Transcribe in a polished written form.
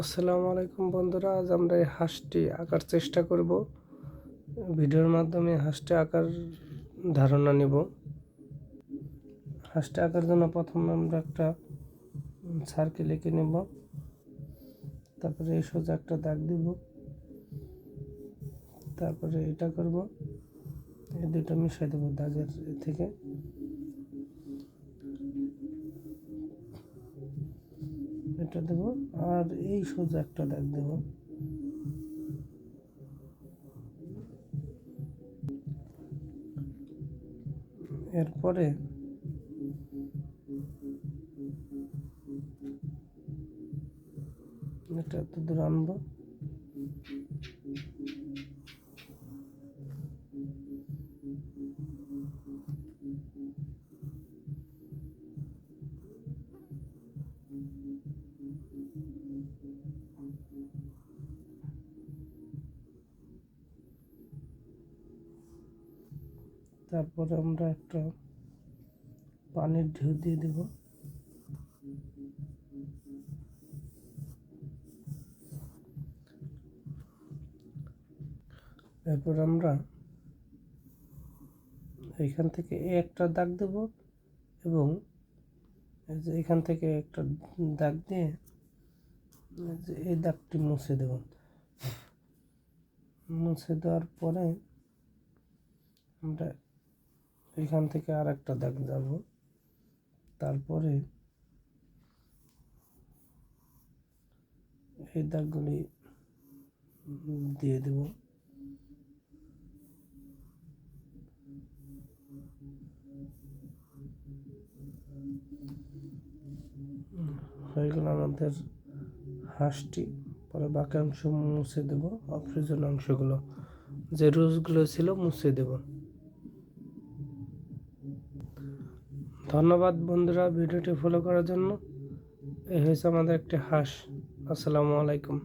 আসসালামু আলাইকুম বন্ধুরা, আজ আমরা এই হাঁসটি আঁকার চেষ্টা করব। ভিডিওর মাধ্যমে হাঁসটি আঁকার ধারণা নেব। হাঁসটি আঁকার জন্য প্রথমে আমরা একটা সার্কেল এঁকে নেব, তারপরে এই সোজা একটা দাগ দিব, তারপরে এটা করব, এই দুটো মিশিয়ে দেবো দাগের থেকে। এটা দেব আর এই সোজা একটা দাগ দেব। এরপরে এটা এত দূর আনবো, তারপরে আমরা একটা পানির ঢেউ দিয়ে দেব। এরপর আমরা এইখান থেকে একটা দাগ দেব এবং এখান থেকে একটা দাগ দিয়ে এই দাগটি মুছে দেব। মুছে দেওয়ার পরে আমরা এখান থেকে আর একটা দাগ যাব, তারপরে এই দাগগুলি দিয়ে দেব। হয়ে গেল আমাদের হাঁসটি। পরে বাকি অংশ মুছে দেব, অপ্রয়োজনীয় অংশগুলো যে রোজগুলো ছিল মুছে দেব। ধন্যবাদ বন্ধুরা ভিডিওটি ফলো করার জন্য। এই হয়েছে আমাদের একটি হাঁস। আসসালামু আলাইকুম।